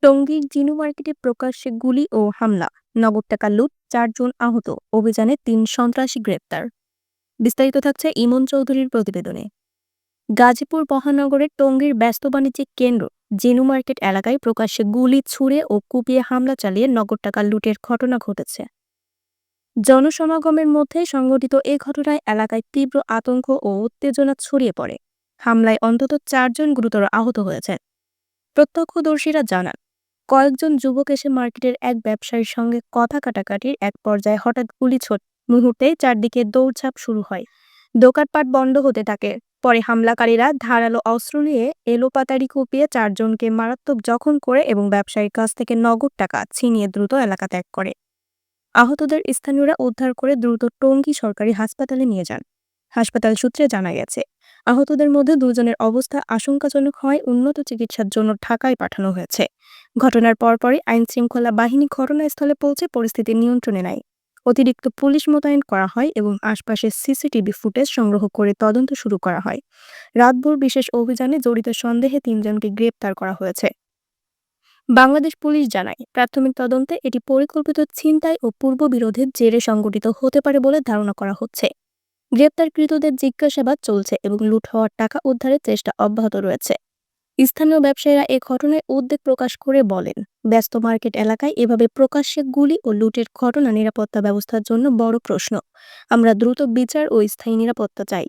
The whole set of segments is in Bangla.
টঙ্গীর জিনু মার্কেটে প্রকাশ্যে গুলি ও হামলা, নগদ টাকা লুট, 4 জন আহত, অভিযানে 3 সন্ত্রাসী গ্রেপ্তার। বিস্তারিত থাকছে ইমন চৌধুরীর প্রতিবেদনে। গাজীপুর মহানগরের টঙ্গীর ব্যস্ত বাণিজ্যিক কেন্দ্র জিনু মার্কেট এলাকায় প্রকাশ্যে গুলি ছুড়ে ও কুপিয়ে হামলা চালিয়ে নগদ টাকা লুটের ঘটনা ঘটেছে। জনসমাগমের মধ্যে সংঘটিত এ ঘটনায় এলাকায় তীব্র আতঙ্ক ও উত্তেজনা ছড়িয়ে পড়ে। হামলায় অন্তত 4 জন গুরুতর আহত হয়েছেন। প্রত্যক্ষদর্শীরা জানান, কয়েকজন যুবক এসে মার্কেটের এক ব্যবসায়ীর সঙ্গে কথা কাটাকাটির এক পর্যায়ে হঠাৎ গুলি ছোট মুহূর্তেই চারদিকে দৌড়ঝাঁপ শুরু হয়। দোকানপাট বন্ধ হতে থাকে। পরে হামলাকারীরা ধারালো অস্ত্র নিয়ে এলোপাতাড়ি কুপিয়ে 4 জনকে মারাত্মক জখম করে এবং ব্যবসায়ীর কাছ থেকে নগদ টাকা ছিনিয়ে দ্রুত এলাকা ত্যাগ করে। আহতদের স্থানীয়রা উদ্ধার করে দ্রুত টঙ্গী সরকারি হাসপাতালে নিয়ে যান। হাসপাতাল সূত্রে জানা গেছে, আহতদের মধ্যে 2 জনের অবস্থা আশঙ্কাজনক হওয়ায় উন্নত চিকিৎসার জন্য ঢাকায় পাঠানো হয়েছে। ঘটনার পরপরই আইনশৃঙ্খলা বাহিনী ঘটনাস্থলে পৌঁছে পরিস্থিতি নিয়ন্ত্রণে নেয়। অতিরিক্ত পুলিশ মোতায়েন করা হয় এবং আশপাশের সিসিটিভি ফুটেজ সংগ্রহ করে তদন্ত শুরু করা হয়। রাতভর বিশেষ অভিযানে জড়িত সন্দেহে 3 জনকে গ্রেপ্তার করা হয়েছে। বাংলাদেশ পুলিশ জানায়, প্রাথমিক তদন্তে এটি পরিকল্পিত ছিনতাই ও পূর্ববিরোধের জেরে সংঘটিত হতে পারে বলে ধারণা করা হচ্ছে। গ্রেপ্তারকৃতদের জিজ্ঞাসাবাদ চলছে এবং লুট হওয়ার টাকা উদ্ধারের চেষ্টা অব্যাহত রয়েছে। স্থানীয় ব্যবসায়ীরা এ ঘটনায় উদ্বেগ প্রকাশ করে বলেন, ব্যস্ত মার্কেট এলাকায় এভাবে প্রকাশ্যে গুলি ও লুটের ঘটনা নিরাপত্তা ব্যবস্থার জন্য বড় প্রশ্ন। আমরা দ্রুত বিচার ও স্থায়ী নিরাপত্তা চাই।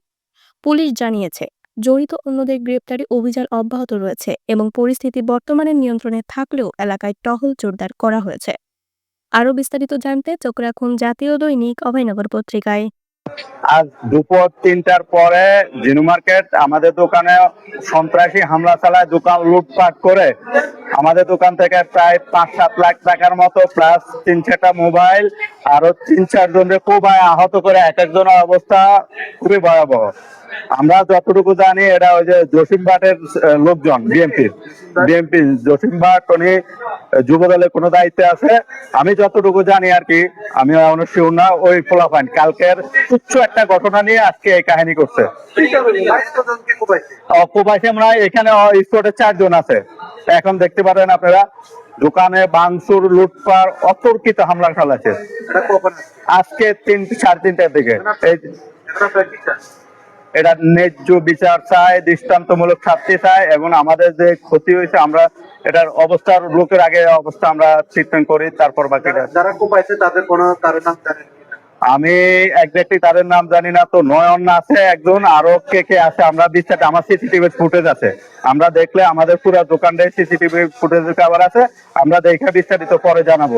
পুলিশ জানিয়েছে, জড়িত অন্যদের গ্রেপ্তারে অভিযান অব্যাহত রয়েছে এবং পরিস্থিতি বর্তমানে নিয়ন্ত্রণে থাকলেও এলাকায় টহল জোরদার করা হয়েছে। আরও বিস্তারিত জানতে চোখ রাখুন জাতীয় দৈনিক অভয়নগর পত্রিকায়। আজ দুপুর 3টার পরে জিনু মার্কেট আমাদের দোকানে সন্ত্রাসী হামলা চালায়, দোকান লুটপাট করে আমাদের দোকান থেকে প্রায় 5-7 লাখ টাকার মতো প্লাস 3-4টা মোবাইল আরো 3-4 জনের খুব আহত করে। এক একজনের অবস্থা খুবই ভয়াবহ। আমরা যতটুকু জানি এটা ওই যে জসিম ভাটের লোকজন, বিএনপি জসিম ভাট উনি যুব দলের কোনো দায়িত্বে আছে, আমি যতটুকু জানি আর কি, আমি অনেক শিওর না। ওই ফলাফল কালকের তুচ্ছ একটা ঘটনা নিয়ে আজকে এই কাহিনী করছে। কোবাইছে আমরা এখানে স্পটে 4 জন আছে। এখন দেখতে পারেন আপনারা দোকানে ভাঙচুর, লুটপাট, অতর্কিত হামলা চালাচ্ছে আজকে 3-3:30টার দিকে। এটা ন্যায্য বিচার চাই, দৃষ্টান্তমূলক শাস্তি চাই এবং আমাদের যে ক্ষতি হয়েছে আমরা এটার অবস্থার লোকের আগে অবস্থা আমরা ট্রিটমেন্ট করি, তারপর বাকিটা। যারা কোপাইছে তাদের কোনো তাদের নাম জানেন? আমি এক্স্যাক্টলি তাদের নাম জানি না। তো নয়ন আছে একজন, আরো কে কে আছে আমরা বিশ্বাস, আমার সিসিটিভি ফুটেজ আছে, আমরা দেখলে আমাদের পুরো দোকানটায় সিসিটিভি ফুটেজ কভার আছে, আমরা দেখে বিস্তারিত পরে জানাবো।